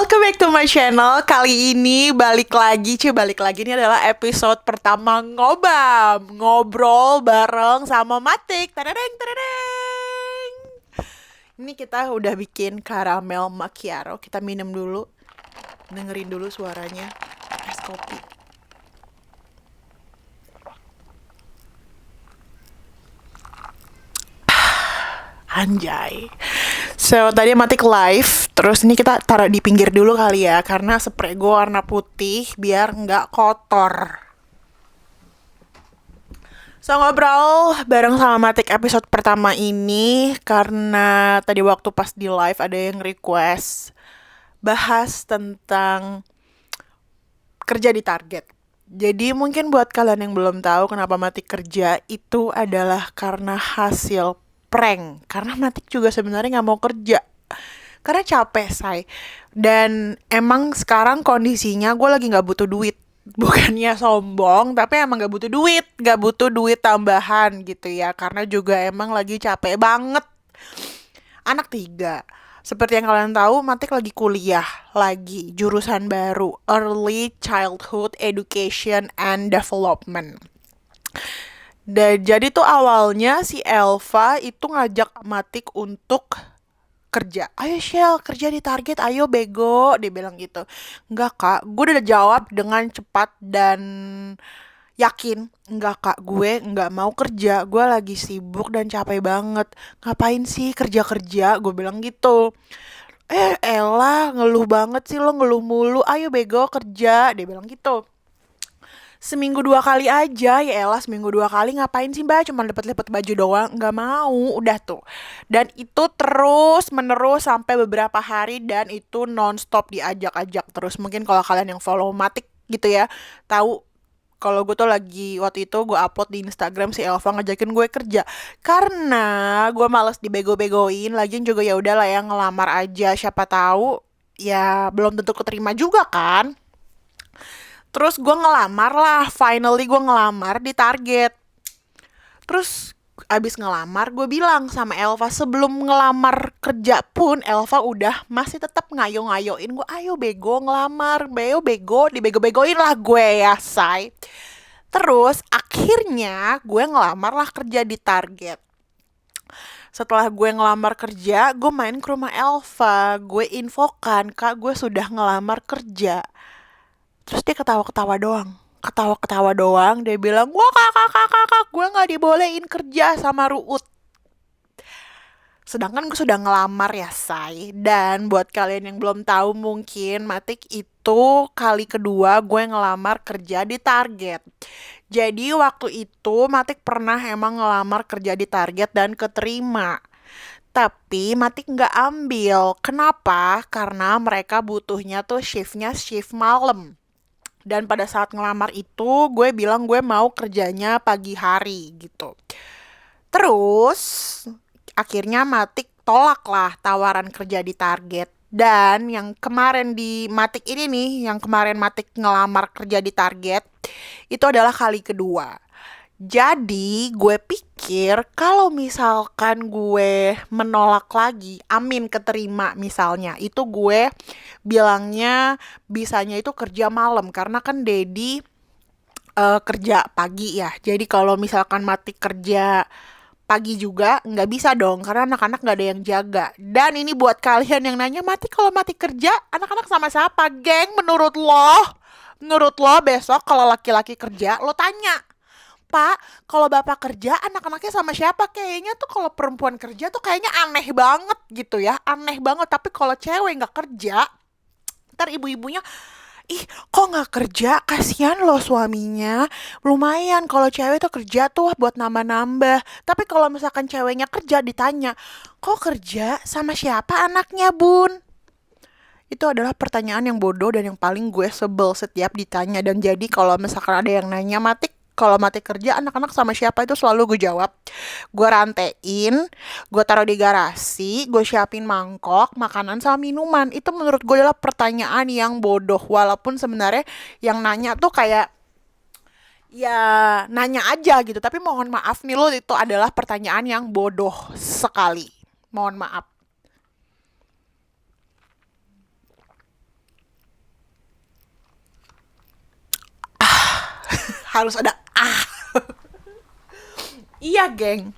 Welcome back to my channel. Kali ini balik lagi ini adalah episode pertama ngobam, ngobrol bareng sama Matik. Tadadeng, tadadeng. Ini kita udah bikin caramel macchiato. Kita minum dulu, dengerin dulu suaranya. Es kopi. Anjay. So, tadi Matik live, terus ini kita taruh di pinggir dulu kali ya, karena spray gue warna putih biar nggak kotor. So, ngobrol bareng sama Matik episode pertama ini, karena tadi waktu pas di live ada yang request bahas tentang kerja di Target. Jadi mungkin buat kalian yang belum tahu kenapa Matik kerja, itu adalah karena hasil prank. Karena Matik juga sebenarnya nggak mau kerja. Karena capek, say. Dan emang sekarang kondisinya gue lagi nggak butuh duit. Bukannya sombong, tapi emang nggak butuh duit. Nggak butuh duit tambahan gitu ya. Karena juga emang lagi capek banget. Anak 3. Seperti yang kalian tahu, Matik lagi kuliah, lagi jurusan baru, Early Childhood Education and Development. Dan jadi tuh awalnya si Elva itu ngajak Matik untuk kerja. Ayo Shell, kerja di Target, ayo bego, dia bilang gitu. Enggak kak, gue udah jawab dengan cepat dan yakin. Enggak kak, gue enggak mau kerja, gue lagi sibuk dan capek banget. Ngapain sih kerja-kerja, gue bilang gitu. Elah, ngeluh banget sih lo, ngeluh mulu, ayo bego kerja, dia bilang gitu. Seminggu 2 kali aja, ya elah seminggu 2 kali ngapain sih mbak, cuma lepet-lepet baju doang, nggak mau, udah tuh. Dan itu terus menerus sampai beberapa hari dan itu nonstop diajak-ajak terus. Mungkin kalau kalian yang follow Matik gitu ya, tahu kalau gue tuh lagi waktu itu gue upload di Instagram si Elva ngajakin gue kerja karena gue males dibego-begoin, lagian juga ya udahlah ya ngelamar aja, siapa tahu ya belum tentu keterima juga kan. Terus gue ngelamar lah, finally gue ngelamar di Target. Terus abis ngelamar gue bilang sama Elva, sebelum ngelamar kerja pun Elva udah masih tetap ngayo-ngayoin gue, ayo bego ngelamar, bego dibego-begoin lah gue ya say. Terus akhirnya gue ngelamar lah kerja di Target. Setelah gue ngelamar kerja, gue main ke rumah Elva, gue infokan kak gue sudah ngelamar kerja. Terus dia ketawa-ketawa doang, dia bilang, wah kakak, gue gak dibolehin kerja sama Ruut. Sedangkan gue sudah ngelamar ya say. Dan buat kalian yang belum tahu mungkin, Matik itu kali kedua gue ngelamar kerja di Target. Jadi waktu itu Matik pernah emang ngelamar kerja di Target dan keterima. Tapi Matik nggak ambil. Kenapa? Karena mereka butuhnya tuh shiftnya shift malam. Dan pada saat ngelamar itu gue bilang gue mau kerjanya pagi hari gitu. Terus akhirnya Matik tolak lah tawaran kerja di Target. Dan yang kemarin di Matik ini nih, yang kemarin Matik ngelamar kerja di Target, itu adalah kali kedua. Jadi gue pikir kalau misalkan gue menolak lagi, amin keterima misalnya, itu gue bilangnya bisanya itu kerja malam karena kan Dedi kerja pagi ya. Jadi kalau misalkan Matik kerja pagi juga nggak bisa dong karena anak-anak nggak ada yang jaga. Dan ini buat kalian yang nanya, Matik kalau Matik kerja anak-anak sama siapa? Geng, menurut lo besok kalau laki-laki kerja lo tanya, Pak, kalau bapak kerja anak-anaknya sama siapa? Kayaknya tuh kalau perempuan kerja tuh kayaknya aneh banget gitu ya. Aneh banget, tapi kalau cewek gak kerja, ntar ibu-ibunya, ih kok gak kerja? Kasian loh suaminya. Lumayan kalau cewek tuh kerja tuh buat nambah-nambah. Tapi kalau misalkan ceweknya kerja ditanya, kok kerja? Sama siapa anaknya bun? Itu adalah pertanyaan yang bodoh dan yang paling gue sebel setiap ditanya. Dan jadi kalau misalkan ada yang nanya, Matik kalau Matik kerja anak-anak sama siapa, itu selalu gue jawab, gue rantein, gue taruh di garasi, gue siapin mangkok, makanan sama minuman. Itu menurut gue adalah pertanyaan yang bodoh. Walaupun sebenarnya yang nanya tuh kayak ya nanya aja gitu. Tapi mohon maaf nih lo, itu adalah pertanyaan yang bodoh sekali. Mohon maaf. harus ada iya geng.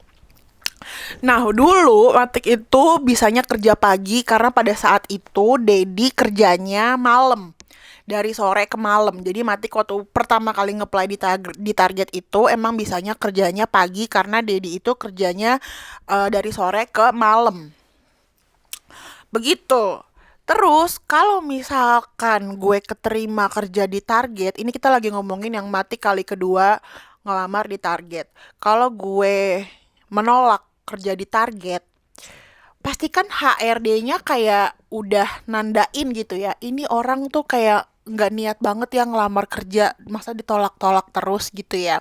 Nah, dulu Matik itu bisanya kerja pagi karena pada saat itu Dedi kerjanya malam. Dari sore ke malam. Jadi Matik waktu pertama kali ngeplay di Target itu emang bisanya kerjanya pagi karena Dedi itu kerjanya dari sore ke malam. Begitu. Terus kalau misalkan gue keterima kerja di Target, ini kita lagi ngomongin yang Matik kali kedua ngelamar di Target. Kalau gue menolak kerja di Target, pastikan HRD-nya kayak udah nandain gitu ya. Ini orang tuh kayak nggak niat banget ya ngelamar kerja, masa ditolak-tolak terus gitu ya.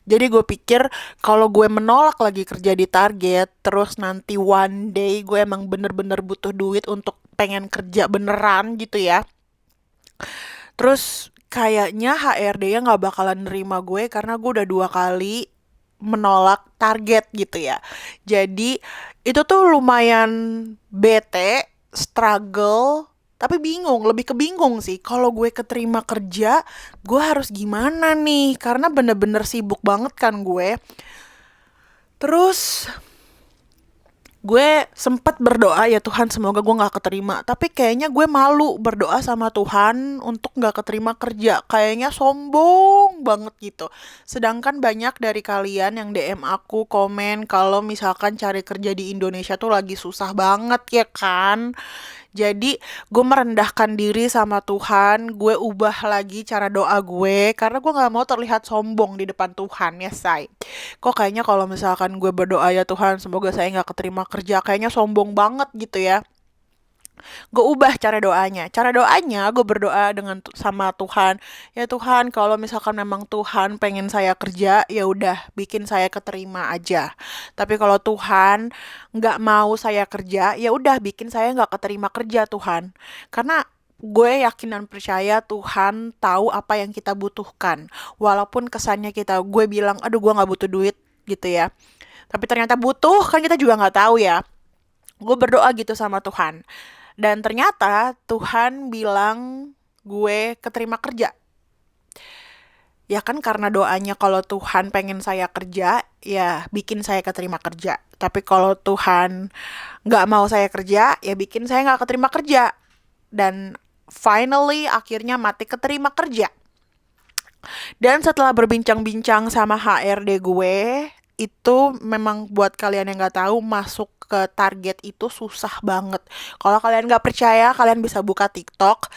Jadi gue pikir kalau gue menolak lagi kerja di Target, terus nanti one day gue emang bener-bener butuh duit untuk pengen kerja beneran gitu ya. Terus kayaknya HRD-nya nggak bakalan nerima gue karena gue udah 2 kali menolak target gitu ya. Jadi itu tuh lumayan bete, struggle, tapi bingung, lebih ke bingung sih. Kalau gue keterima kerja, gue harus gimana nih? Karena bener-bener sibuk banget kan gue. Terus gue sempat berdoa ya Tuhan semoga gue nggak keterima, tapi kayaknya gue malu berdoa sama Tuhan untuk nggak keterima kerja, kayaknya sombong banget gitu. Sedangkan banyak dari kalian yang DM aku komen kalau misalkan cari kerja di Indonesia tuh lagi susah banget ya kan. Jadi gue merendahkan diri sama Tuhan, gue ubah lagi cara doa gue karena gue nggak mau terlihat sombong di depan Tuhan ya say. Kok kayaknya kalau misalkan gue berdoa ya Tuhan semoga saya nggak keterima kerja, kayaknya sombong banget gitu ya. Gue ubah cara doanya. Cara doanya gue berdoa dengan sama Tuhan. Ya Tuhan, kalau misalkan memang Tuhan pengen saya kerja, ya udah bikin saya keterima aja. Tapi kalau Tuhan nggak mau saya kerja, ya udah bikin saya nggak keterima kerja Tuhan. Karena gue yakin dan percaya Tuhan tahu apa yang kita butuhkan. Walaupun kesannya gue bilang, aduh gue nggak butuh duit gitu ya. Tapi ternyata butuh, kan kita juga nggak tahu ya. Gue berdoa gitu sama Tuhan. Dan ternyata Tuhan bilang gue keterima kerja. Ya kan karena doanya kalau Tuhan pengen saya kerja, ya bikin saya keterima kerja. Tapi kalau Tuhan nggak mau saya kerja, ya bikin saya nggak keterima kerja. Dan finally akhirnya Mati keterima kerja. Dan setelah berbincang-bincang sama HRD gue, itu memang buat kalian yang nggak tahu masuk ke Target itu susah banget. Kalau kalian nggak percaya, kalian bisa buka TikTok,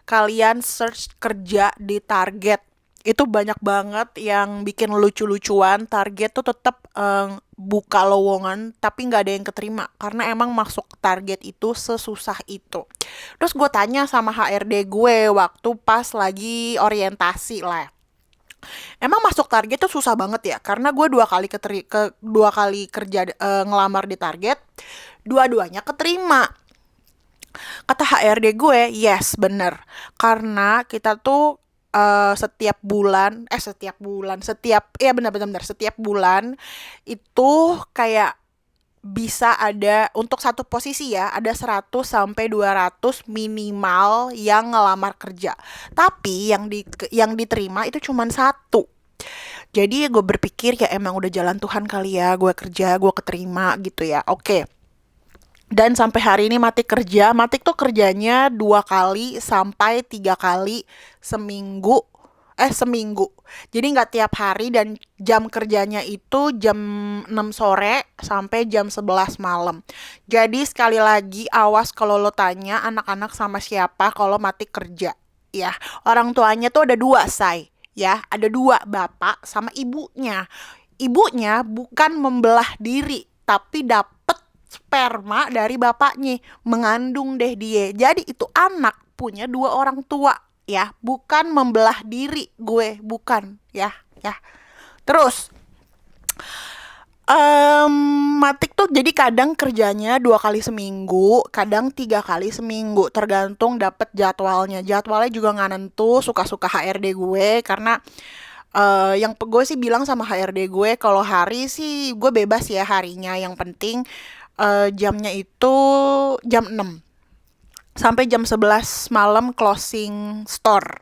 kalian search kerja di Target. Itu banyak banget yang bikin lucu-lucuan. Target tuh tetap buka lowongan, tapi nggak ada yang keterima karena emang masuk Target itu sesusah itu. Terus gue tanya sama HRD gue waktu pas lagi orientasi lah. Emang masuk target tuh susah banget ya, karena gue 2 kali kerja ngelamar di Target, dua-duanya keterima. Kata HRD gue, yes bener, karena kita tuh setiap bulan itu kayak bisa ada untuk satu posisi ya, ada 100 sampai 200 minimal yang ngelamar kerja. Tapi yang diterima itu cuma satu. Jadi gue berpikir ya emang udah jalan Tuhan kali ya, gue kerja, gue keterima gitu ya. Oke. Dan sampai hari ini Matik tuh kerjanya 2 kali sampai 3 kali seminggu. Seminggu. Jadi nggak tiap hari dan jam kerjanya itu jam 6 sore sampai jam 11 malam. Jadi sekali lagi awas kalau lo tanya anak-anak sama siapa kalau Matik kerja. Ya, orang tuanya tuh ada 2 say. Ya, ada 2, bapak sama ibunya. Ibunya bukan membelah diri, tapi dapet sperma dari bapaknya, mengandung deh dia. Jadi itu anak punya 2 orang tua ya, bukan membelah diri gue, bukan ya. Terus Matik tuh jadi kadang kerjanya 2 kali seminggu, kadang 3 kali seminggu, tergantung dapet jadwalnya. Jadwalnya juga nggak nentu, suka-suka HRD gue karena yang gue sih bilang sama HRD gue kalau hari sih gue bebas ya harinya, yang penting jamnya itu jam 6 sampai jam 11 malam closing store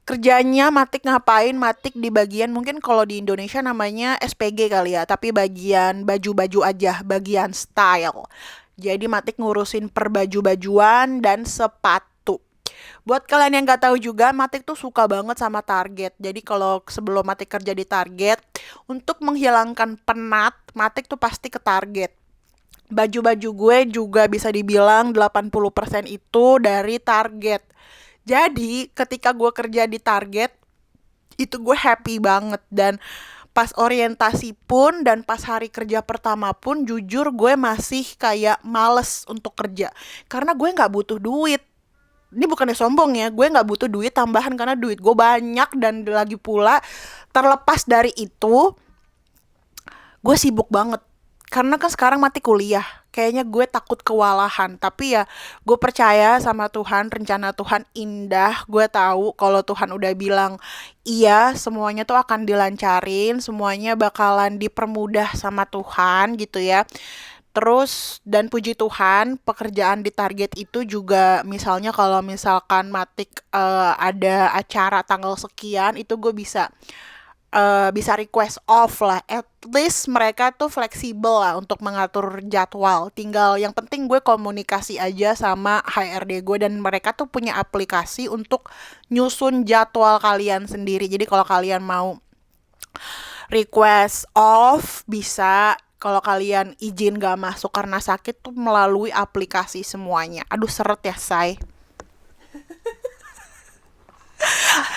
Kerjanya Matik ngapain? Matik di bagian, mungkin kalau di Indonesia namanya SPG kali ya, tapi bagian baju-baju aja, bagian style. Jadi Matik ngurusin perbaju-bajuan dan sepatu. Buat kalian yang nggak tahu juga, Matik tuh suka banget sama Target. Jadi kalau sebelum Matik kerja di Target, untuk menghilangkan penat, Matik tuh pasti ke Target. Baju-baju gue juga bisa dibilang 80% itu dari Target. Jadi ketika gue kerja di Target, itu gue happy banget. Dan pas orientasi pun dan pas hari kerja pertama pun, jujur gue masih kayak males untuk kerja. Karena gue gak butuh duit. Ini bukannya sombong ya, gue gak butuh duit tambahan karena duit gue banyak. Dan lagi pula terlepas dari itu, gue sibuk banget karena kan sekarang mati kuliah. Kayaknya gue takut kewalahan, tapi ya gue percaya sama Tuhan, rencana Tuhan indah. Gue tahu kalau Tuhan udah bilang iya, semuanya tuh akan dilancarin, semuanya bakalan dipermudah sama Tuhan gitu ya. Terus dan puji Tuhan, pekerjaan di Target itu juga, misalnya kalau misalkan Matik ada acara tanggal sekian, itu gue bisa request off lah. At least mereka tuh fleksibel lah untuk mengatur jadwal. Tinggal yang penting gue komunikasi aja sama HRD gue, dan mereka tuh punya aplikasi untuk nyusun jadwal kalian sendiri. Jadi kalau kalian mau request off bisa, kalau kalian izin gak masuk karena sakit tuh melalui aplikasi semuanya. Aduh seret ya say.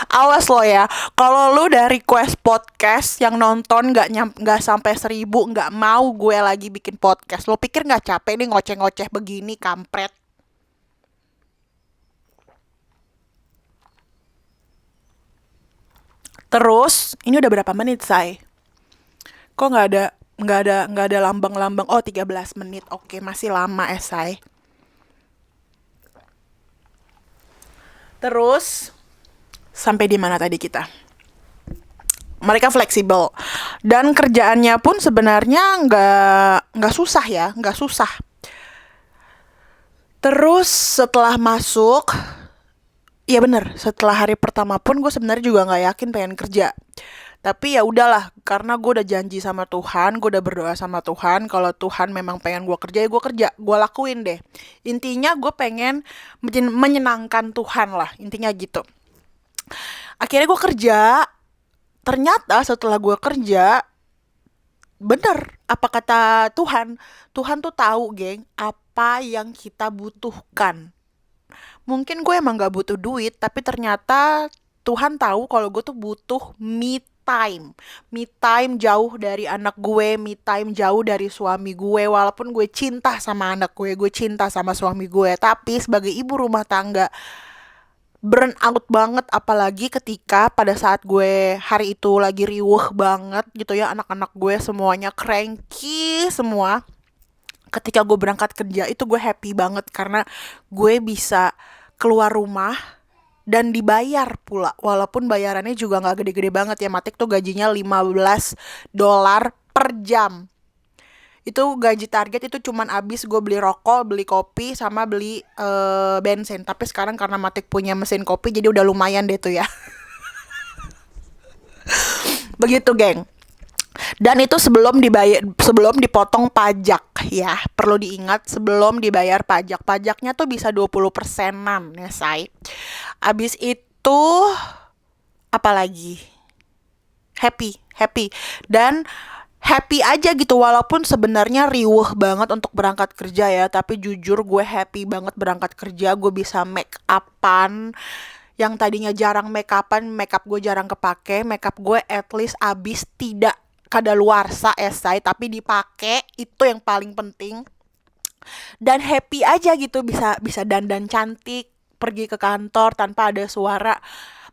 Awas lo ya, kalau lu udah request podcast yang nonton nggak sampai 1.000, nggak mau gue lagi bikin podcast. Lo pikir nggak capek nih ngoceh-ngoceh begini, kampret? Terus ini udah berapa menit say? Kok nggak ada lambang-lambang? Oh 13 menit, oke masih lama say. Terus sampai di mana tadi kita? Mereka fleksibel dan kerjaannya pun sebenarnya nggak susah ya, nggak susah. Terus setelah masuk, iya bener, setelah hari pertama pun gue sebenarnya juga nggak yakin pengen kerja. Tapi ya udahlah, karena gue udah janji sama Tuhan, gue udah berdoa sama Tuhan, kalau Tuhan memang pengen gue kerja, ya gue kerja, gue lakuin deh. Intinya gue pengen menyenangkan Tuhan lah, intinya gitu. Akhirnya gue kerja, ternyata setelah gue kerja, bener apa kata Tuhan. Tuhan tuh tahu geng apa yang kita butuhkan. Mungkin gue emang gak butuh duit, tapi ternyata Tuhan tahu kalau gue tuh butuh me time. Me time jauh dari anak gue, me time jauh dari suami gue. Walaupun gue cinta sama anak gue cinta sama suami gue, tapi sebagai ibu rumah tangga burn out banget, apalagi ketika pada saat gue hari itu lagi riuh banget gitu ya, anak-anak gue semuanya cranky semua. Ketika gue berangkat kerja itu gue happy banget karena gue bisa keluar rumah dan dibayar pula, walaupun bayarannya juga nggak gede-gede banget ya. Matik tuh gajinya $15 per jam. Itu gaji Target itu cuman abis gue beli rokok, beli kopi, sama beli bensin. Tapi sekarang karena Matik punya mesin kopi, jadi udah lumayan deh tuh ya. Begitu geng. Dan itu sebelum dipotong pajak ya. Perlu diingat, sebelum dibayar pajak. Pajaknya tuh bisa 20%-an ya say. Abis itu apalagi? Happy. Dan happy aja gitu, walaupun sebenarnya riuh banget untuk berangkat kerja ya, tapi jujur gue happy banget berangkat kerja. Gue bisa make upan, yang tadinya jarang make upan, make up gue jarang kepake. Make up gue at least abis tidak kadaluarsa esai, tapi dipake, itu yang paling penting. Dan happy aja gitu, bisa bisa dandan cantik, pergi ke kantor tanpa ada suara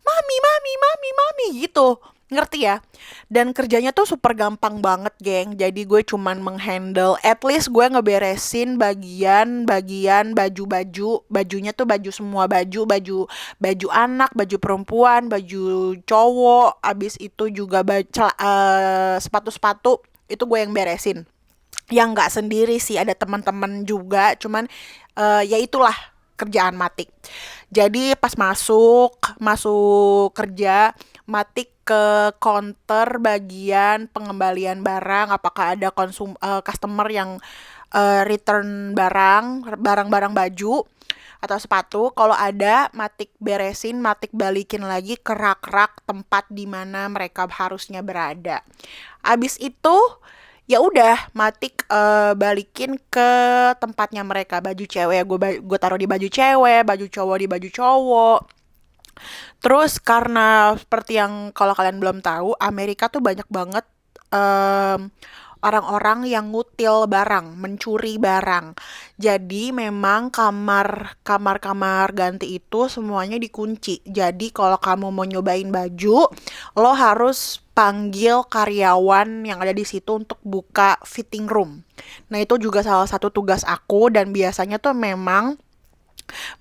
mami gitu, ngerti ya. Dan kerjanya tuh super gampang banget geng. Jadi gue cuman menghandle, at least gue ngeberesin bagian bajunya tuh, baju semua, baju anak, baju perempuan, baju cowok. Abis itu juga sepatu-sepatu itu gue yang beresin. Yang nggak sendiri sih, ada teman-teman juga, cuman ya itulah, kerjaan Matik. Jadi pas masuk masuk kerja, Matik ke counter bagian pengembalian barang, apakah ada customer yang return barang-barang baju atau sepatu. Kalau ada, Matik beresin, Matik balikin lagi ke rak-rak tempat di mana mereka harusnya berada. Abis itu ya udah, Matik balikin ke tempatnya mereka. Baju cewek gue taruh di baju cewek, baju cowok di baju cowok. Terus karena seperti yang kalau kalian belum tahu, Amerika tuh banyak banget em, orang-orang yang ngutil barang, mencuri barang. Jadi memang kamar ganti itu semuanya dikunci. Jadi kalau kamu mau nyobain baju, lo harus panggil karyawan yang ada di situ untuk buka fitting room. Nah, itu juga salah satu tugas aku, dan biasanya tuh memang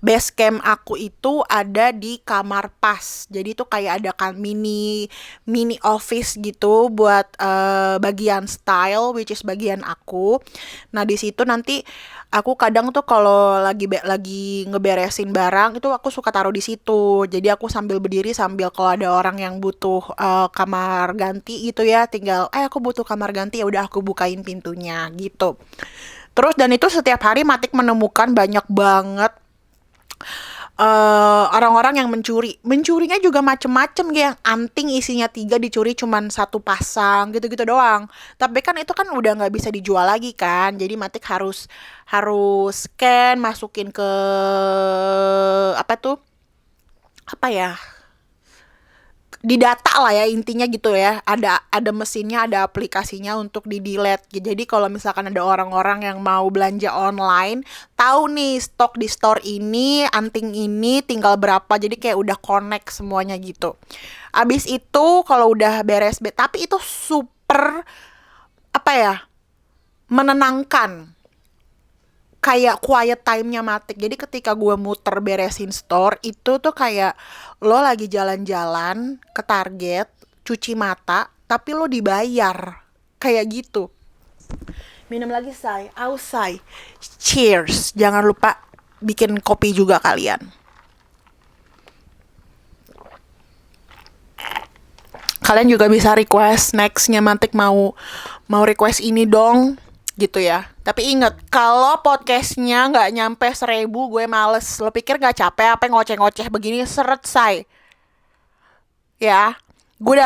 base camp aku itu ada di kamar pas. Jadi itu kayak ada kan mini mini office gitu buat bagian style, which is bagian aku. Nah, di situ nanti aku kadang tuh kalau lagi ngeberesin barang itu aku suka taruh di situ. Jadi aku sambil berdiri, sambil kalau ada orang yang butuh kamar ganti gitu ya, tinggal aku butuh kamar ganti, ya udah aku bukain pintunya gitu. Terus dan itu setiap hari Matik menemukan banyak banget orang-orang yang mencurinya juga macem-macem, kayak anting isinya 3 dicuri cuman 1 pasang gitu-gitu doang. Tapi kan itu kan udah nggak bisa dijual lagi kan, jadi Matik harus harus scan, masukin ke apa tuh, apa ya, di data lah ya, intinya gitu ya, ada mesinnya, ada aplikasinya untuk di delete. Jadi kalau misalkan ada orang-orang yang mau belanja online, tahu nih stok di store ini, anting ini tinggal berapa, jadi kayak udah connect semuanya gitu. Abis itu kalau udah beres, tapi itu super apa ya, menenangkan, kayak quiet time-nya Matik. Jadi ketika gue muter beresin store itu tuh kayak lo lagi jalan-jalan ke Target, cuci mata, tapi lo dibayar. Kayak gitu. Minum lagi, say. Aus, say. Cheers. Jangan lupa bikin kopi juga kalian. Kalian juga bisa request nextnya Matik mau request ini dong, gitu ya. Tapi inget, kalau podcastnya nggak nyampe 1.000, gue males. Lo pikir nggak capek apa ngoceh-ngoceh begini, seret say ya. Gue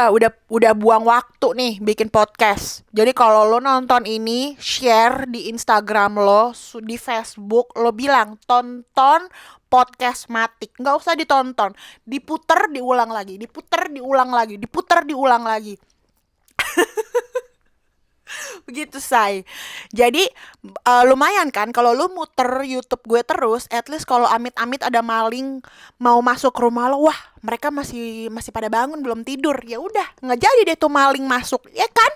udah buang waktu nih bikin podcast. Jadi kalau lo nonton ini, share di Instagram lo, di Facebook, lo bilang tonton podcast Matik. Nggak usah ditonton, diputer diulang lagi, diputer diulang lagi, diputer diulang lagi. Begitu, say. Jadi lumayan kan kalau lu muter YouTube gue terus, at least kalau amit-amit ada maling mau masuk rumah lo, wah, mereka masih masih pada bangun, belum tidur. Ya udah, nggak jadi deh tuh maling masuk, ya kan?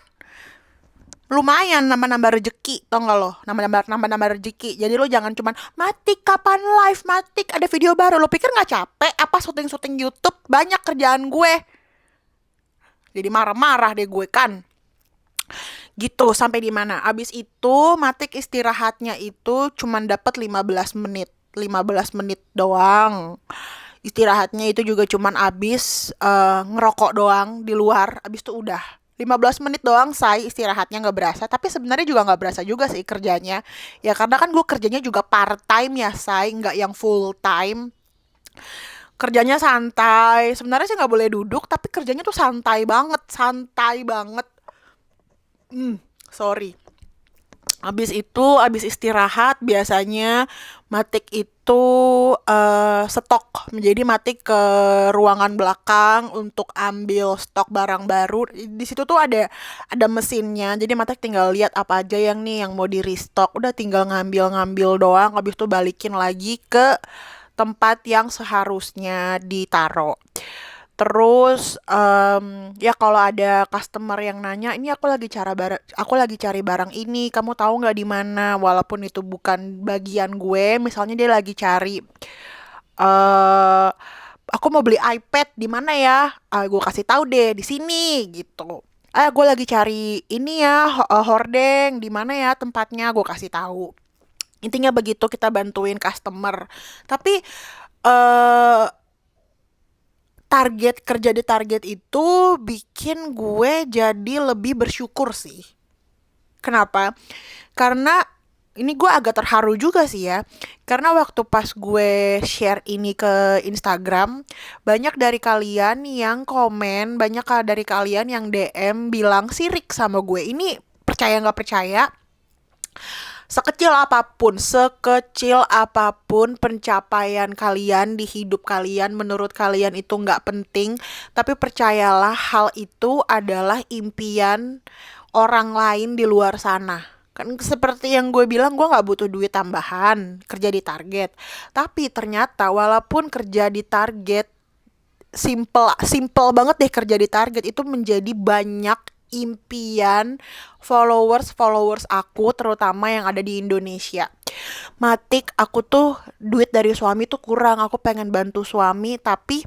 Lumayan nambah-nambah rezeki, tau gak lo? Nambah-nambah rezeki. Jadi lo jangan cuman Matik kapan live, Matik ada video baru. Lo pikir nggak capek apa syuting-syuting YouTube? Banyak kerjaan gue. Jadi marah-marah deh gue kan. Gitu, sampai di mana? Abis itu Matik istirahatnya itu cuman dapat 15 menit. 15 menit doang. Istirahatnya itu juga cuman abis ngerokok doang di luar. Abis itu udah 15 menit doang, say, istirahatnya nggak berasa. Tapi sebenarnya juga nggak berasa juga sih kerjanya. Ya karena kan gue kerjanya juga part time ya, say, nggak yang full time. Kerjanya santai. Sebenarnya sih nggak boleh duduk, tapi kerjanya tuh santai banget, santai banget. Sorry. Abis istirahat biasanya Matik itu stok. Jadi Matik ke ruangan belakang untuk ambil stok barang baru. Di situ tuh ada mesinnya. Jadi Matik tinggal lihat apa aja yang nih yang mau di restock. Udah tinggal ngambil-ngambil doang. Habis itu balikin lagi ke tempat yang seharusnya ditaro. Terus ya kalau ada customer yang nanya, ini aku lagi cari barang ini, kamu tahu nggak di mana? Walaupun itu bukan bagian gue, misalnya dia lagi cari, eh aku mau beli iPad di mana ya? Gue kasih tahu deh di sini gitu. Gue lagi cari ini ya, hordeng di mana ya tempatnya? Gue kasih tahu. Intinya begitu, kita bantuin customer. Tapi eh target kerja di target itu bikin gue jadi lebih bersyukur sih. Kenapa? Karena ini gue agak terharu juga sih ya. Karena waktu pas gue share ini ke Instagram, banyak dari kalian yang komen, banyak dari kalian yang DM bilang sirik sama gue. Ini percaya nggak percaya, sekecil apapun pencapaian kalian di hidup kalian, menurut kalian itu nggak penting, tapi percayalah hal itu adalah impian orang lain di luar sana. Kan seperti yang gue bilang, gue nggak butuh duit tambahan kerja di target. Tapi ternyata walaupun kerja di target, simple simple banget deh, kerja di target itu menjadi banyak impian followers aku, terutama yang ada di Indonesia. Matik, aku tuh duit dari suami tuh kurang, aku pengen bantu suami, tapi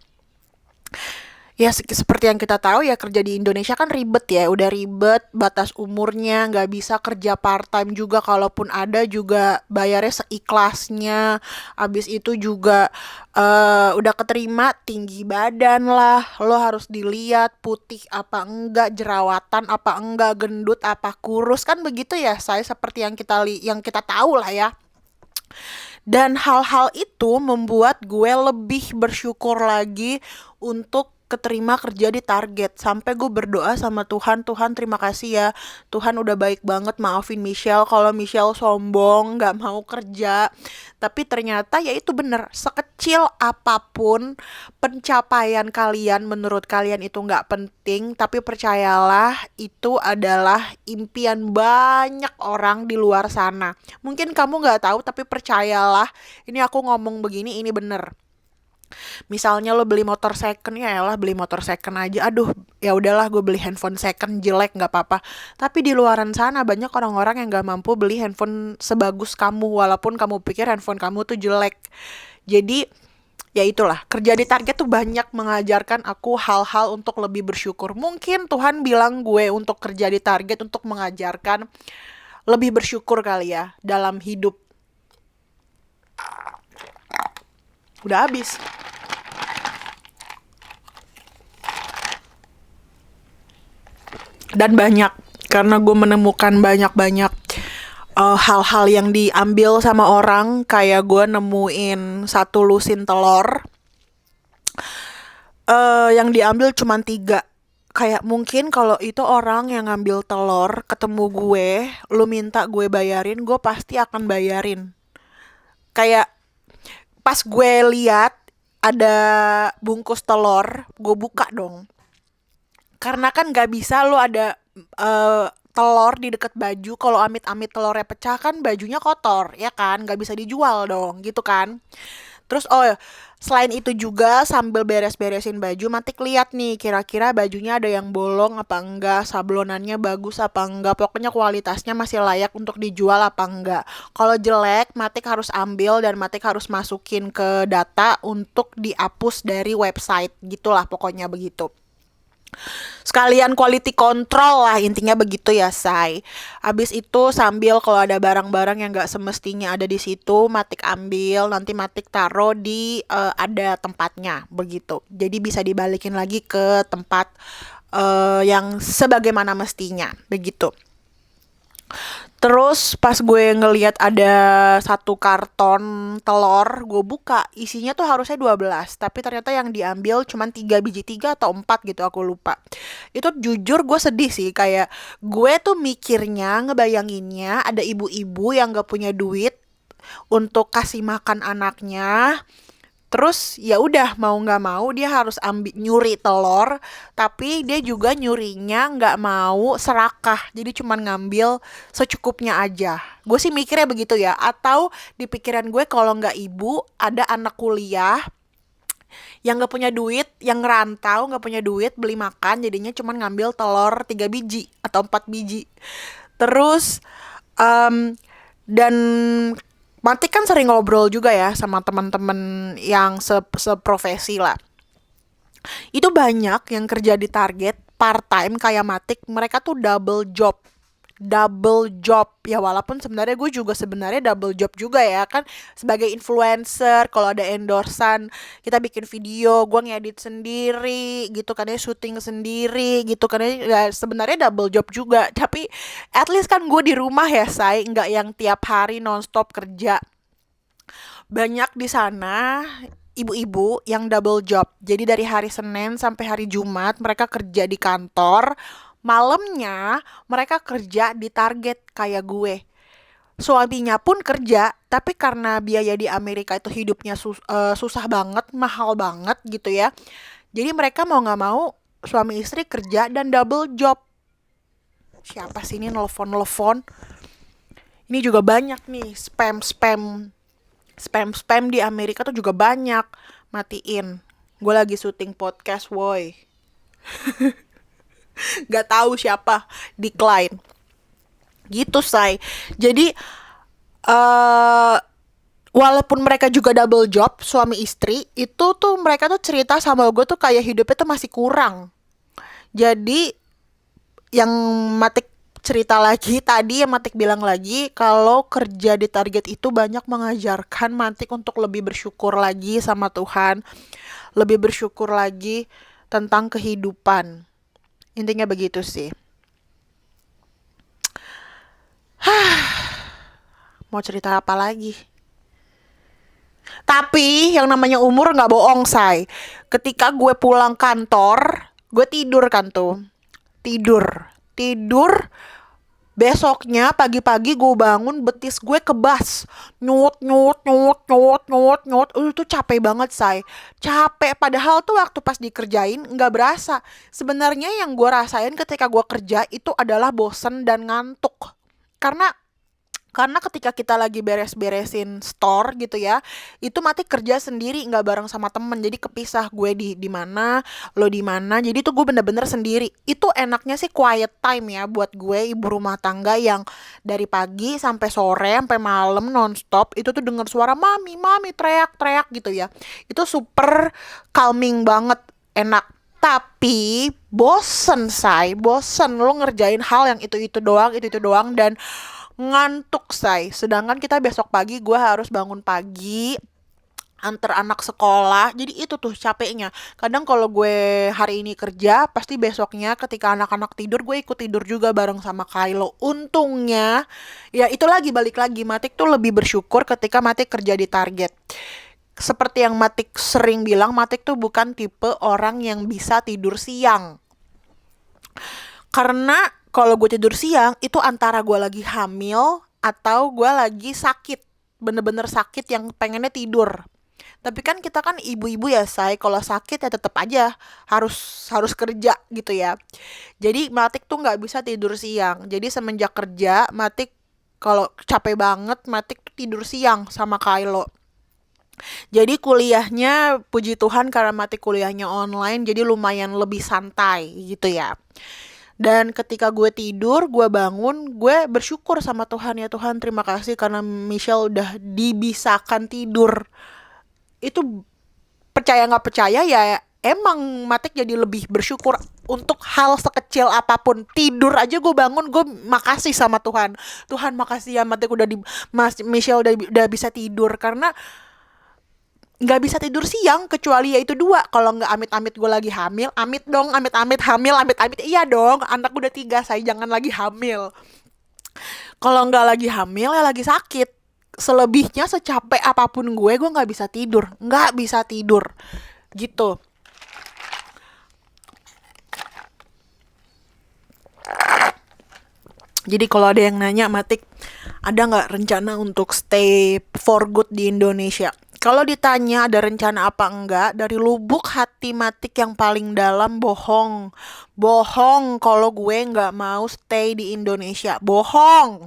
ya seperti yang kita tahu ya, kerja di Indonesia kan ribet ya, udah ribet, batas umurnya, nggak bisa kerja part time juga, kalaupun ada juga bayarnya seikhlasnya. Abis itu juga udah keterima tinggi badan lah, lo harus dilihat putih apa enggak, jerawatan apa enggak, gendut apa kurus, kan begitu ya, saya seperti yang kita tahu lah ya. Dan hal-hal itu membuat gue lebih bersyukur lagi untuk keterima kerja di target. Sampai gue berdoa sama Tuhan, Tuhan terima kasih ya, Tuhan udah baik banget, maafin Michelle kalau Michelle sombong gak mau kerja. Tapi ternyata ya itu bener, sekecil apapun pencapaian kalian, menurut kalian itu gak penting, tapi percayalah itu adalah impian banyak orang di luar sana. Mungkin kamu gak tahu, tapi percayalah, ini aku ngomong begini, ini bener. Misalnya lo beli motor second, ya elah beli motor second aja, aduh ya udahlah gue beli handphone second jelek nggak apa-apa. Tapi di luaran sana banyak orang-orang yang nggak mampu beli handphone sebagus kamu, walaupun kamu pikir handphone kamu tuh jelek. Jadi ya itulah, kerja di target tuh banyak mengajarkan aku hal-hal untuk lebih bersyukur. Mungkin Tuhan bilang gue untuk kerja di target untuk mengajarkan lebih bersyukur kali ya dalam hidup. Udah habis. Dan banyak, karena gue menemukan banyak-banyak hal-hal yang diambil sama orang. Kayak gue nemuin satu lusin telur yang diambil cuma 3. Kayak mungkin kalau itu orang yang ngambil telur ketemu gue, lu minta gue bayarin, gue pasti akan bayarin. Kayak pas gue lihat ada bungkus telur, gue buka dong. Karena kan gak bisa lo ada telur di deket baju, kalau amit-amit telurnya pecah kan bajunya kotor ya kan, gak bisa dijual dong gitu kan. Terus selain itu juga sambil beres-beresin baju, Matik lihat nih kira-kira bajunya ada yang bolong apa enggak, sablonannya bagus apa enggak, pokoknya kualitasnya masih layak untuk dijual apa enggak. Kalau jelek, Matik harus ambil dan Matik harus masukin ke data untuk dihapus dari website, gitulah pokoknya begitu. Sekalian quality control lah, intinya begitu ya say. Abis itu sambil kalau ada barang-barang yang gak semestinya ada di situ, Matik ambil, nanti Matik taruh di ada tempatnya begitu. Jadi bisa dibalikin lagi ke tempat yang sebagaimana mestinya begitu. Terus pas gue ngelihat ada satu karton telur, gue buka, isinya tuh harusnya 12, tapi ternyata yang diambil cuma 3 biji, 3 atau 4 gitu, aku lupa. Itu jujur gue sedih sih, kayak gue tuh mikirnya, ngebayanginnya ada ibu-ibu yang gak punya duit untuk kasih makan anaknya. Terus ya udah, mau nggak mau dia harus ambil nyuri telur, tapi dia juga nyurinya nggak mau serakah, jadi cuman ngambil secukupnya aja. Gue sih mikirnya begitu ya, atau di pikiran gue kalau nggak ibu ada anak kuliah yang nggak punya duit, yang ngerantau nggak punya duit beli makan, jadinya cuman ngambil telur 3 biji atau 4 biji. Terus dan Mati kan sering ngobrol juga ya sama teman-teman yang seprofesi lah. Itu banyak yang kerja di target part time kayak Matik, mereka tuh double job. double job ya, walaupun sebenarnya gue juga sebenarnya double job juga ya kan, sebagai influencer. Kalau ada endorsan kita bikin video, gue ngedit sendiri gitu kan ya, syuting sendiri gitu kan ya, sebenarnya double job juga. Tapi at least kan gue di rumah ya, say, nggak yang tiap hari nonstop kerja. Banyak di sana ibu-ibu yang double job. Jadi dari hari Senin sampai hari Jumat mereka kerja di kantor, malamnya mereka kerja di Target kayak gue. Suaminya pun kerja, tapi karena biaya di Amerika itu hidupnya susah banget, mahal banget gitu ya. Jadi mereka mau nggak mau suami istri kerja dan double job. Siapa sih ini nelfon-nelfon? Ini juga banyak nih spam di Amerika tuh juga banyak. Matiin. Gue lagi syuting podcast, woi. Gak tahu siapa, decline. Gitu, say. Jadi eh walaupun mereka juga double job, suami istri, itu tuh mereka tuh cerita sama gue tuh kayak hidupnya tuh masih kurang. Jadi yang Matik cerita lagi tadi, yang Matik bilang lagi kalau kerja di Target itu banyak mengajarkan Matik untuk lebih bersyukur lagi sama Tuhan, lebih bersyukur lagi tentang kehidupan. Intinya begitu sih. Mau cerita apa lagi? Tapi yang namanya umur nggak bohong, say. Ketika gue pulang kantor, gue tidur kan tuh. Tidur. Besoknya pagi-pagi gue bangun, betis gue kebas. Nyut. Itu capek banget, say. Capek, padahal tuh waktu pas dikerjain nggak berasa. Sebenarnya yang gue rasain ketika gue kerja itu adalah bosen dan ngantuk. Karena ketika kita lagi beres-beresin store gitu ya, itu Mati kerja sendiri, nggak bareng sama temen. Jadi kepisah, gue di mana, lo di mana. Jadi tuh gue bener-bener sendiri. Itu enaknya sih quiet time ya buat gue, ibu rumah tangga yang dari pagi sampai sore sampai malam nonstop itu tuh denger suara mami teriak-teriak gitu ya. Itu super calming banget, enak. Tapi bosen lo ngerjain hal yang itu doang dan ngantuk, say. Sedangkan kita besok pagi gue harus bangun pagi, antar anak sekolah. Jadi itu tuh capeknya. Kadang kalau gue hari ini kerja, pasti besoknya ketika anak-anak tidur, gue ikut tidur juga bareng sama Kylo. Untungnya ya itu lagi, balik lagi, Matik tuh lebih bersyukur ketika Matik kerja di Target. Seperti yang Matik sering bilang, Matik tuh bukan tipe orang yang bisa tidur siang. Karena kalau gue tidur siang itu antara gue lagi hamil atau gue lagi sakit, bener-bener sakit yang pengennya tidur. Tapi kan kita kan ibu-ibu ya, say, kalau sakit ya tetap aja harus kerja gitu ya. Jadi Matik tuh nggak bisa tidur siang. Jadi semenjak kerja Matik kalau capek banget Matik tuh tidur siang sama Kylo. Jadi kuliahnya puji Tuhan karena Matik kuliahnya online, jadi lumayan lebih santai gitu ya. Dan ketika gue tidur, gue bangun, gue bersyukur sama Tuhan, ya Tuhan terima kasih karena Michelle udah dibisakan tidur. Itu percaya nggak percaya ya, emang Matik jadi lebih bersyukur untuk hal sekecil apapun. Tidur aja gue bangun, gue makasih sama Tuhan. Tuhan makasih ya Matik Michelle udah bisa tidur, karena nggak bisa tidur siang kecuali ya itu dua, kalau nggak amit-amit gue lagi hamil, amit-amit hamil, amit-amit iya dong, anak udah 3, saya jangan lagi hamil. Kalau nggak lagi hamil ya lagi sakit. Selebihnya secapek apapun gue nggak bisa tidur gitu. Jadi kalau ada yang nanya, Matik ada nggak rencana untuk stay for good di Indonesia? Kalau ditanya ada rencana apa enggak, dari lubuk hati Matik yang paling dalam bohong. Bohong kalau gue nggak mau stay di Indonesia. Bohong.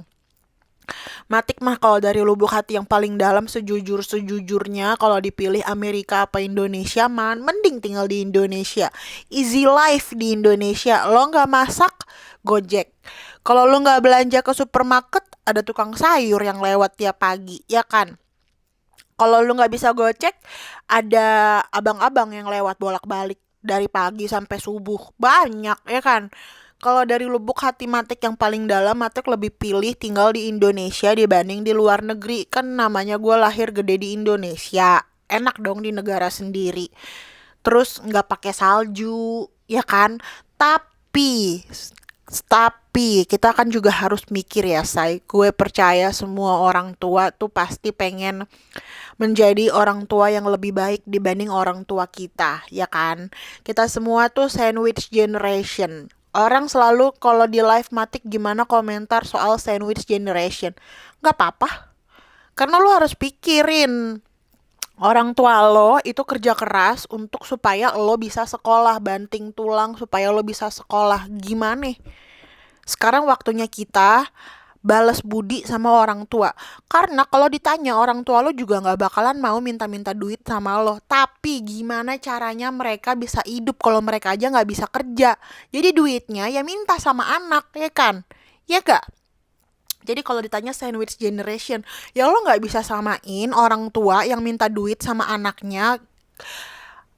Matik mah kalau dari lubuk hati yang paling dalam, sejujurnya kalau dipilih Amerika apa Indonesia, mending tinggal di Indonesia. Easy life di Indonesia. Lo nggak masak, Gojek. Kalau lo nggak belanja ke supermarket, ada tukang sayur yang lewat tiap pagi, ya kan? Kalau lu nggak bisa gocek, ada abang-abang yang lewat bolak-balik dari pagi sampai subuh, banyak ya kan. Kalau dari lubuk hati Matik yang paling dalam, Matik lebih pilih tinggal di Indonesia dibanding di luar negeri. Kan namanya gue lahir gede di Indonesia, enak dong di negara sendiri. Terus nggak pakai salju, ya kan? Tapi, tapi kita kan juga harus mikir ya, say. Gue percaya semua orang tua tuh pasti pengen menjadi orang tua yang lebih baik dibanding orang tua kita, ya kan? Kita semua tuh sandwich generation. Orang selalu kalau di live Matik gimana komentar soal sandwich generation. Nggak apa-apa, karena lo harus pikirin orang tua lo itu kerja keras untuk supaya lo bisa sekolah, banting tulang supaya lo bisa sekolah. Gimana? Sekarang waktunya kita balas budi sama orang tua. Karena kalau ditanya orang tua lo juga nggak bakalan mau minta-minta duit sama lo. Tapi gimana caranya mereka bisa hidup kalau mereka aja nggak bisa kerja? Jadi duitnya ya minta sama anak, ya kan? Ya gak? Jadi kalau ditanya sandwich generation, ya lo nggak bisa samain orang tua yang minta duit sama anaknya,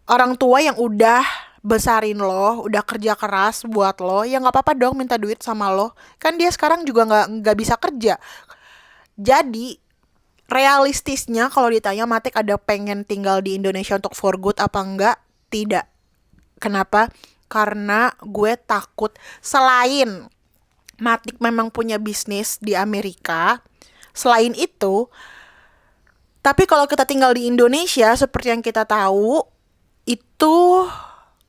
orang tua yang udah besarin lo, udah kerja keras buat lo, ya nggak apa-apa dong minta duit sama lo. Kan dia sekarang juga nggak bisa kerja. Jadi realistisnya kalau ditanya Matik ada pengen tinggal di Indonesia untuk for good apa enggak? Tidak. Kenapa? Karena gue takut selain Matik memang punya bisnis di Amerika, selain itu, tapi kalau kita tinggal di Indonesia seperti yang kita tahu, itu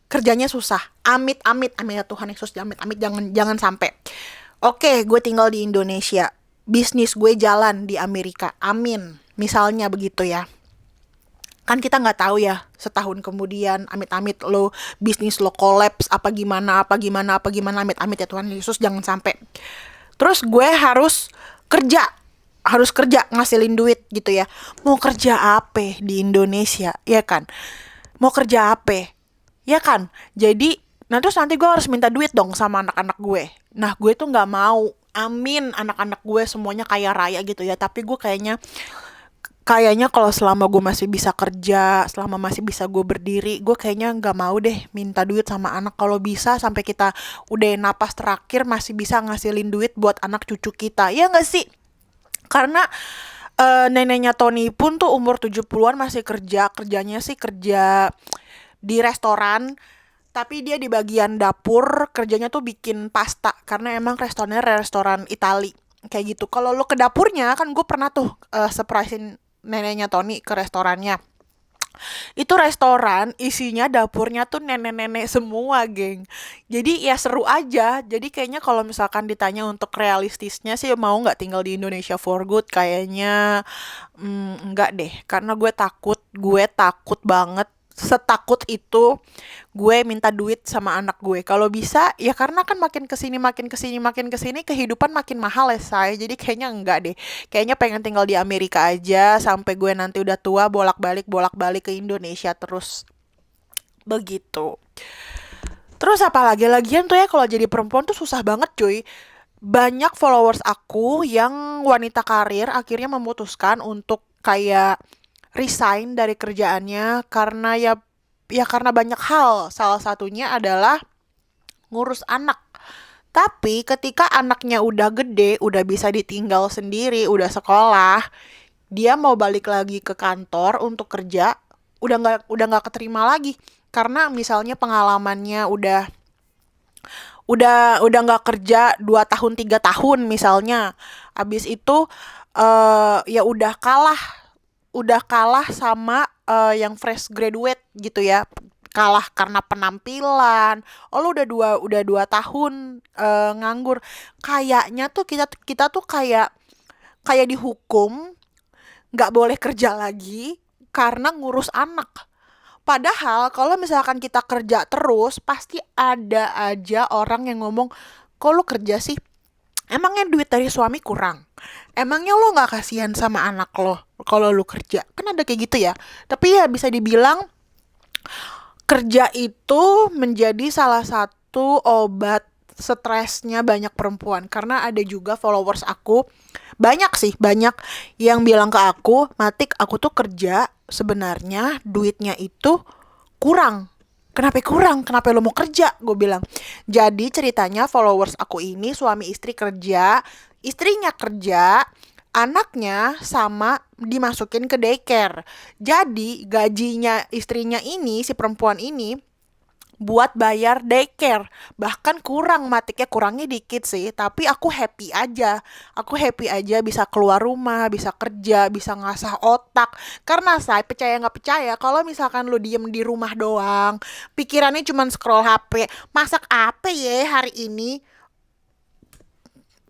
kerjanya susah. Amit amit amit ya Tuhan Yesus, amit amit jangan sampai. Oke, gue tinggal di Indonesia. Bisnis gue jalan di Amerika. Amin. Misalnya begitu ya. Kan kita nggak tahu ya, setahun kemudian amit-amit lo bisnis lo kolaps apa gimana amit-amit ya Tuhan Yesus jangan sampai. Terus gue harus kerja ngasilin duit gitu ya. Mau kerja apa di Indonesia, ya kan? Mau kerja apa, ya kan? Jadi terus nanti gue harus minta duit dong sama anak-anak gue. Nah gue tuh nggak mau. Amin anak-anak gue semuanya kaya raya gitu ya. Tapi gue kayaknya kalau selama gue masih bisa kerja, selama masih bisa gue berdiri, gue kayaknya nggak mau deh minta duit sama anak. Kalau bisa sampai kita udah napas terakhir masih bisa ngasilin duit buat anak cucu kita, ya nggak sih? Karena neneknya Tony pun tuh umur 70-an masih kerjanya sih kerja di restoran, tapi dia di bagian dapur kerjanya tuh bikin pasta karena emang restorannya restoran Itali kayak gitu. Kalau lo ke dapurnya kan gue pernah tuh surprisein neneknya Tony ke restorannya. Itu restoran isinya dapurnya tuh nenek-nenek semua, geng. Jadi ya seru aja. Jadi kayaknya kalau misalkan ditanya untuk realistisnya sih mau nggak tinggal di Indonesia for good, kayaknya nggak deh. Karena gue takut banget, setakut itu gue minta duit sama anak gue. Kalau bisa ya karena kan makin kesini kehidupan makin mahal ya saya. Jadi kayaknya enggak deh. Kayaknya pengen tinggal di Amerika aja sampai gue nanti udah tua bolak-balik ke Indonesia terus begitu. Terus apa lagian tuh ya kalau jadi perempuan tuh susah banget cuy. Banyak followers aku yang wanita karir akhirnya memutuskan untuk kayak resign dari kerjaannya karena ya karena banyak hal. Salah satunya adalah ngurus anak. Tapi ketika anaknya udah gede, udah bisa ditinggal sendiri, udah sekolah, dia mau balik lagi ke kantor untuk kerja, udah nggak keterima lagi karena misalnya pengalamannya udah nggak kerja 2 tahun 3 tahun misalnya. Abis itu ya udah kalah sama yang fresh graduate gitu ya, kalah karena penampilan. Oh lu udah dua tahun nganggur, kayaknya tuh kita tuh kayak dihukum nggak boleh kerja lagi karena ngurus anak. Padahal kalau misalkan kita kerja terus pasti ada aja orang yang ngomong, kok lu kerja sih, emangnya duit dari suami kurang? Emangnya lo gak kasihan sama anak lo kalau lo kerja? Kan ada kayak gitu ya. Tapi ya bisa dibilang kerja itu menjadi salah satu obat stresnya banyak perempuan. Karena ada juga followers aku, banyak yang bilang ke aku, Matik aku tuh kerja sebenarnya duitnya itu kurang. Kenapa kurang? Kenapa lo mau kerja? Gue bilang. Jadi ceritanya followers aku ini suami istri kerja, istrinya kerja, anaknya sama dimasukin ke daycare. Jadi gajinya istrinya ini, si perempuan ini, buat bayar daycare. Bahkan kurang, matiknya kurangnya dikit sih, tapi aku happy aja. Aku happy aja bisa keluar rumah, bisa kerja, bisa ngasah otak. Karena saya percaya nggak percaya, kalau misalkan lu diem di rumah doang, pikirannya cuma scroll HP, masak apa ya hari ini,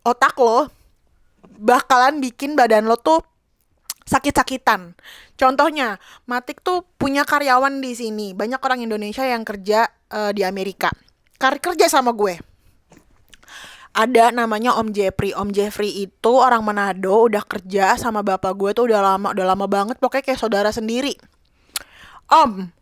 otak lo bakalan bikin badan lo tuh sakit-sakitan. Contohnya, Matik tuh punya karyawan di sini. Banyak orang Indonesia yang kerja di Amerika. Kerja sama gue. Ada namanya Om Jeffrey. Om Jeffrey itu orang Manado, udah kerja sama bapak gue tuh udah lama banget, pokoknya kayak saudara sendiri. Om,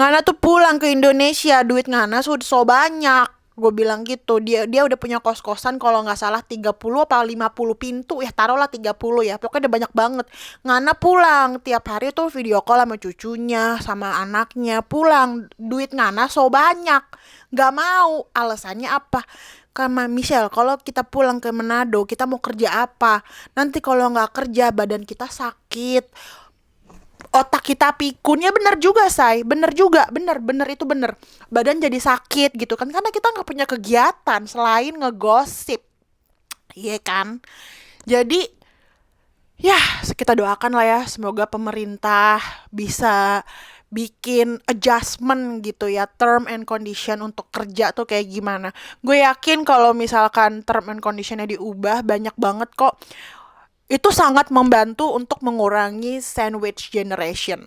Ngana tuh pulang ke Indonesia, duit Ngana sudah so banyak. Gue bilang gitu, dia udah punya kos-kosan kalau nggak salah 30 apa 50 pintu, ya taruhlah 30 ya. Pokoknya udah banyak banget. Ngana pulang tiap hari tuh video call sama cucunya, sama anaknya. Pulang, duit Ngana so banyak. Nggak mau, alasannya apa? Karena Michelle, kalau kita pulang ke Manado, kita mau kerja apa? Nanti kalau nggak kerja, badan kita sakit, otak kita pikun. Ya bener juga, say, bener juga, bener itu bener, badan jadi sakit gitu kan, karena kita nggak punya kegiatan selain ngegosip, iya kan. Jadi ya kita doakan lah ya, semoga pemerintah bisa bikin adjustment gitu ya, term and condition untuk kerja tuh kayak gimana. Gue yakin kalau misalkan term and conditionnya diubah, banyak banget kok. Itu sangat membantu untuk mengurangi sandwich generation.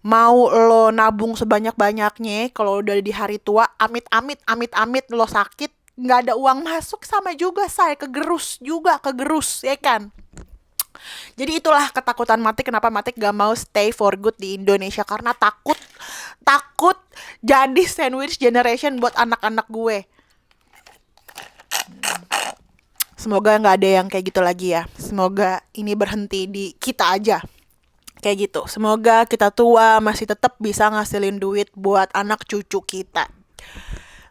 Mau lo nabung sebanyak-banyaknya, kalau udah di hari tua, amit-amit lo sakit, nggak ada uang masuk, sama juga saya kegerus ya kan. Jadi itulah ketakutan Matik, kenapa Matik gak mau stay for good di Indonesia, karena takut jadi sandwich generation buat anak-anak gue. Semoga nggak ada yang kayak gitu lagi ya. Semoga ini berhenti di kita aja. Kayak gitu. Semoga kita tua masih tetap bisa ngasilin duit buat anak cucu kita.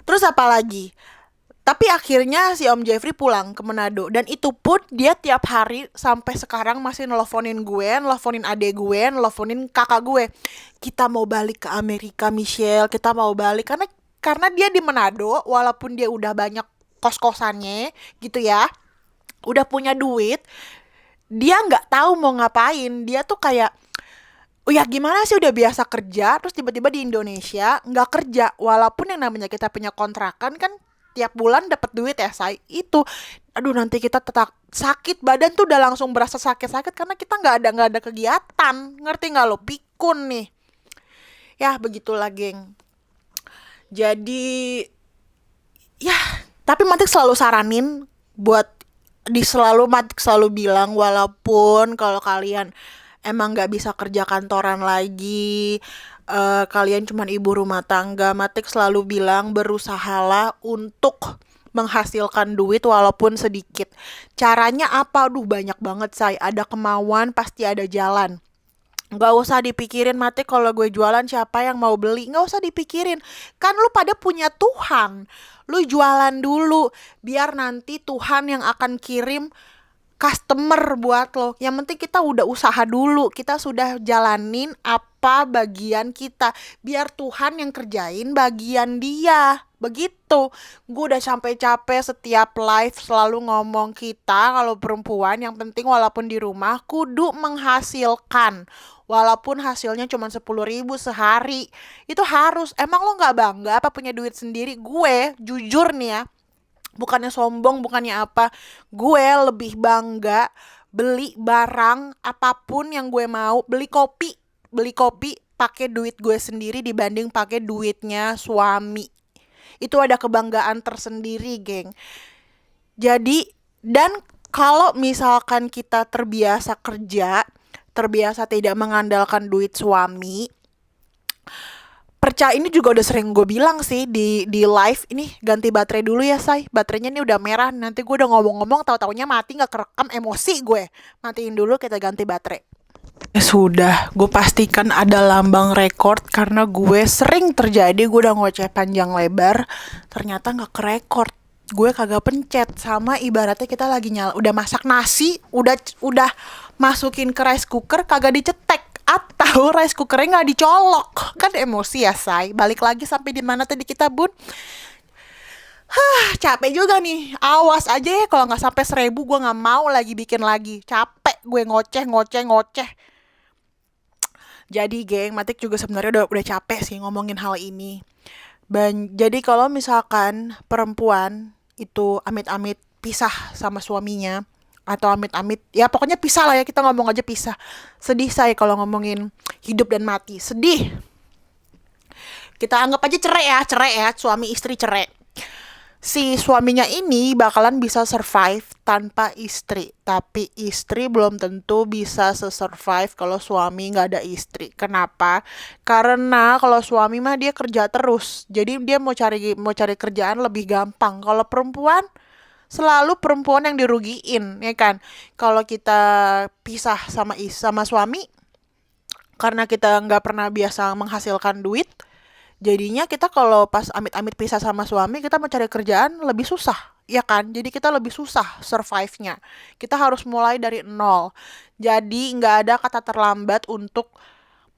Terus apa lagi? Tapi akhirnya si Om Jeffrey pulang ke Manado. Dan itu pun dia tiap hari sampai sekarang masih nelfonin gue, nelfonin adek gue, nelfonin kakak gue. Kita mau balik ke Amerika, Michelle. Kita mau balik. Karena dia di Manado, walaupun dia udah banyak kos-kosannya gitu ya, udah punya duit, dia nggak tahu mau ngapain. Dia tuh kayak, oh ya gimana sih, udah biasa kerja, terus tiba-tiba di Indonesia nggak kerja. Walaupun yang namanya kita punya kontrakan kan, tiap bulan dapat duit ya, say. Itu, aduh, nanti kita tetap sakit badan tuh, udah langsung berasa sakit-sakit karena kita nggak ada kegiatan. Ngerti nggak lo? Pikun nih. Ya begitulah, geng. Jadi ya, tapi Matik selalu saranin buat Matik selalu bilang, walaupun kalau kalian emang nggak bisa kerja kantoran lagi, kalian cuman ibu rumah tangga, Matik selalu bilang berusahalah untuk menghasilkan duit walaupun sedikit. Caranya apa? Duh, banyak banget, say. Ada kemauan pasti ada jalan. Nggak usah dipikirin, Mati, kalau gue jualan siapa yang mau beli. Nggak usah dipikirin, kan lu pada punya Tuhan. Lu jualan dulu, biar nanti Tuhan yang akan kirim customer buat lo. Yang penting kita udah usaha dulu, kita sudah jalanin apa bagian kita, biar Tuhan yang kerjain bagian dia. Begitu. Gue udah sampai capek setiap live selalu ngomong, kita kalau perempuan yang penting walaupun di rumah kudu menghasilkan. Walaupun hasilnya cuma 10.000 sehari, itu harus. Emang lo gak bangga apa punya duit sendiri? Gue jujur nih ya, bukannya sombong, bukannya apa, gue lebih bangga beli barang apapun yang gue mau. Beli kopi pakai duit gue sendiri dibanding pakai duitnya suami. Itu ada kebanggaan tersendiri, geng. Jadi, dan kalau misalkan kita terbiasa kerja, terbiasa tidak mengandalkan duit suami, percaya, ini juga udah sering gue bilang sih di live ini, ganti baterai dulu ya, say. Baterainya ini udah merah, nanti gue udah ngomong-ngomong tahu-taunya mati, nggak kerekam, emosi gue. Matiin dulu, kita ganti baterai. Sudah, gue pastikan ada lambang record karena gue sering terjadi gue udah ngoceh panjang lebar, ternyata nggak ke record. Gue kagak pencet sama ibaratnya kita lagi nyala, udah masak nasi, udah masukin ke rice cooker kagak dicetek atau rice cookernya nggak dicolok, kan emosi ya say. Balik lagi sampai di mana tadi kita bun? Capek juga nih, awas aja ya kalau nggak sampai 1.000 gue nggak mau lagi bikin lagi, capek gue ngoceh ngoceh ngoceh. Jadi geng, Matik juga sebenarnya udah capek sih ngomongin hal ini. Jadi kalau misalkan perempuan itu amit-amit pisah sama suaminya atau amit-amit ya pokoknya pisah lah ya, kita ngomong aja pisah. Sedih saya kalau ngomongin hidup dan mati. Sedih. Kita anggap aja cerai ya, suami istri cerai. Si suaminya ini bakalan bisa survive tanpa istri, tapi istri belum tentu bisa survive kalau suami nggak ada istri. Kenapa? Karena kalau suami mah dia kerja terus, jadi dia mau cari kerjaan lebih gampang. Kalau perempuan selalu perempuan yang dirugiin, ya kan? Kalau kita pisah sama suami karena kita nggak pernah biasa menghasilkan duit, jadinya kita kalau pas amit-amit pisah sama suami, kita mau cari kerjaan lebih susah, ya kan? Jadi kita lebih susah survive-nya. Kita harus mulai dari nol. Jadi nggak ada kata terlambat untuk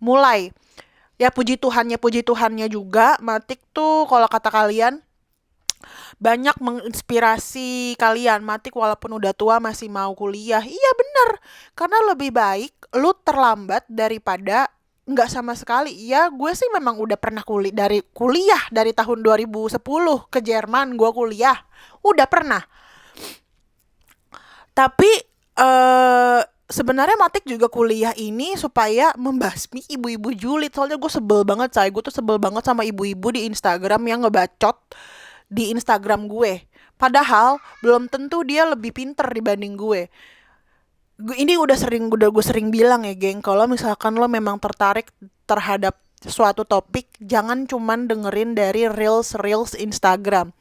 mulai. Ya puji Tuhannya juga, Matik tuh kalau kata kalian banyak menginspirasi kalian. Matik walaupun udah tua masih mau kuliah. Iya bener, karena lebih baik lu terlambat daripada nggak sama sekali. Ya gue sih memang udah pernah kuliah dari tahun 2010 ke Jerman gue kuliah. Udah pernah. Tapi sebenarnya Matik juga kuliah ini supaya membasmi ibu-ibu julid. Soalnya gue sebel banget, gue tuh sebel banget sama ibu-ibu di Instagram yang ngebacot di Instagram gue. Padahal belum tentu dia lebih pinter dibanding gue. Ini udah gue sering bilang ya, geng, kalau misalkan lo memang tertarik terhadap suatu topik, jangan cuman dengerin dari reels Instagram.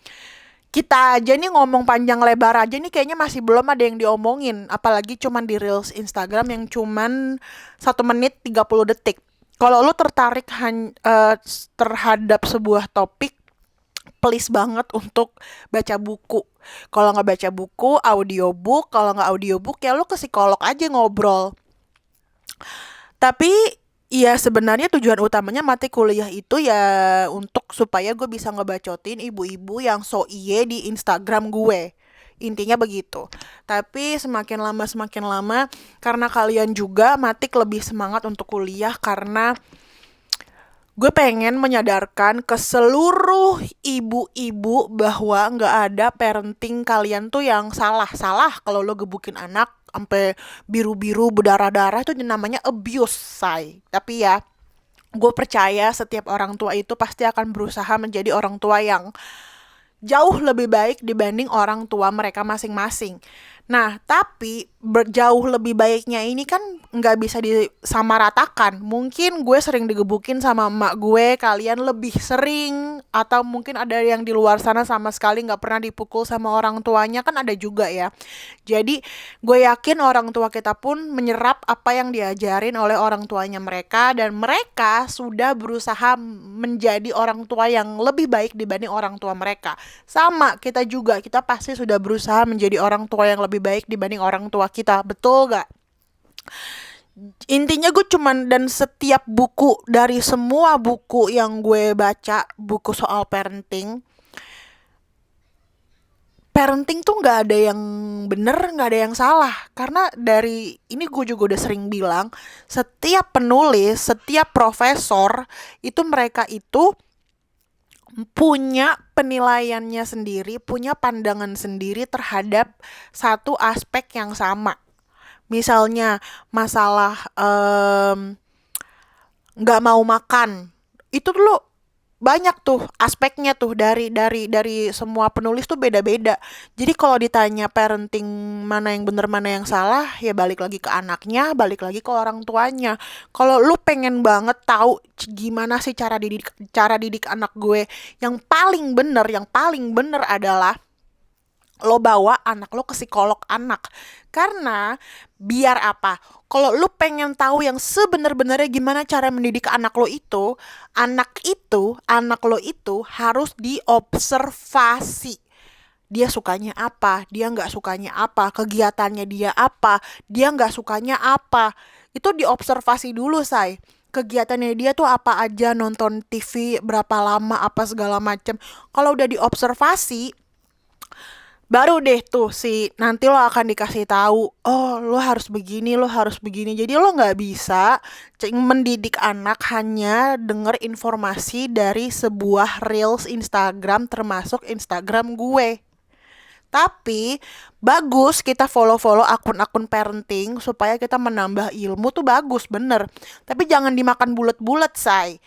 Kita aja nih ngomong panjang lebar aja nih kayaknya masih belum ada yang diomongin, apalagi cuman di reels Instagram yang cuman 1 menit 30 detik. Kalau lo tertarik terhadap sebuah topik, please banget untuk baca buku. Kalau nggak baca buku, audiobook. Kalau nggak audiobook, ya lu ke psikolog aja ngobrol. Tapi ya sebenarnya tujuan utamanya mati kuliah itu ya untuk supaya gue bisa ngebacotin ibu-ibu yang so iye di Instagram gue. Intinya begitu. Tapi semakin lama karena kalian juga Matik lebih semangat untuk kuliah karena gue pengen menyadarkan ke seluruh ibu-ibu bahwa nggak ada parenting kalian tuh yang salah kalau lo gebukin anak sampai biru-biru berdarah-darah itu namanya abuse, say. Tapi ya gue percaya setiap orang tua itu pasti akan berusaha menjadi orang tua yang jauh lebih baik dibanding orang tua mereka masing-masing. Nah, tapi jauh lebih baiknya ini kan nggak bisa disamaratakan. Mungkin gue sering digebukin sama emak gue, kalian lebih sering, atau mungkin ada yang di luar sana sama sekali nggak pernah dipukul sama orang tuanya, kan ada juga ya. Jadi, gue yakin orang tua kita pun menyerap apa yang diajarin oleh orang tuanya mereka, dan mereka sudah berusaha menjadi orang tua yang lebih baik dibanding orang tua mereka. Sama, kita juga, kita pasti sudah berusaha menjadi orang tua yang lebih baik dibanding orang tua kita, betul gak? Intinya gue cuman, dan setiap buku, dari semua buku yang gue baca, buku soal parenting tuh nggak ada yang bener, nggak ada yang salah. Karena dari ini gue juga udah sering bilang, setiap penulis, setiap profesor itu mereka itu punya penilaiannya sendiri, punya pandangan sendiri terhadap satu aspek yang sama. Misalnya masalah nggak mau makan, itu dulu banyak tuh aspeknya tuh dari semua penulis tuh beda-beda. Jadi kalau ditanya parenting mana yang bener mana yang salah, ya balik lagi ke anaknya, balik lagi ke orang tuanya. Kalau lu pengen banget tahu gimana sih cara didik anak gue, yang paling bener adalah lo bawa anak lo ke psikolog anak. Karena biar apa? Kalau lo pengen tahu yang sebenar-benarnya gimana cara mendidik anak lo itu harus diobservasi. Dia sukanya apa, dia nggak sukanya apa, kegiatannya dia apa, dia nggak sukanya apa. Itu diobservasi dulu, say. Kegiatannya dia tuh apa aja, nonton TV berapa lama, apa segala macem. Kalau udah diobservasi, baru deh tuh nanti lo akan dikasih tahu, oh lo harus begini, lo harus begini. Jadi lo nggak bisa mendidik anak hanya denger informasi dari sebuah reels Instagram, termasuk Instagram gue. Tapi bagus kita follow-follow akun-akun parenting supaya kita menambah ilmu tuh bagus bener. Tapi jangan dimakan bulat-bulat, say.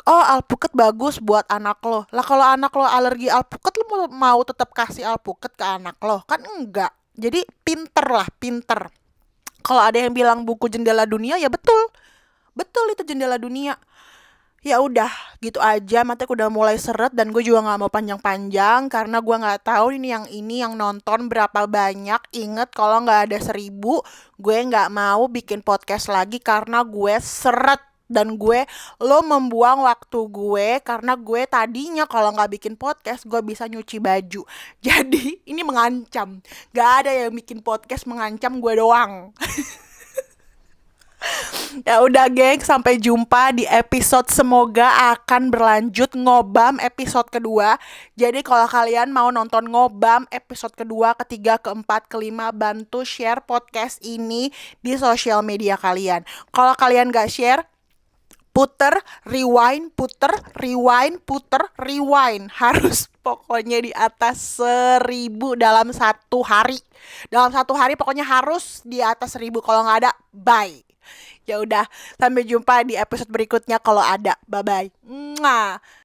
Oh, alpukat bagus buat anak lo. Lah kalau anak lo alergi alpukat, lo mau tetap kasih alpukat ke anak lo? Kan enggak. Jadi pinter lah, pinter. Kalau ada yang bilang buku jendela dunia, ya betul. Betul itu jendela dunia. Ya udah, gitu aja. Mata udah mulai seret dan gue juga nggak mau panjang-panjang karena gue nggak tahu ini yang nonton berapa banyak. Ingat kalau nggak ada 1.000, gue nggak mau bikin podcast lagi karena gue seret dan lo membuang waktu gue karena gue tadinya kalau nggak bikin podcast gue bisa nyuci baju. Jadi ini mengancam. Gak ada yang bikin podcast mengancam gue doang. Ya udah geng, sampai jumpa di episode semoga akan berlanjut ngobam episode kedua. Jadi kalau kalian mau nonton ngobam episode kedua, ketiga, keempat, kelima, bantu share podcast ini di sosial media kalian. Kalau kalian gak share, puter, rewind, puter, rewind, puter, rewind. Harus pokoknya di atas 1.000 dalam satu hari. Dalam satu hari pokoknya harus di atas 1.000. Kalau nggak ada, bye. Ya udah, sampai jumpa di episode berikutnya kalau ada. Bye bye. Mwah.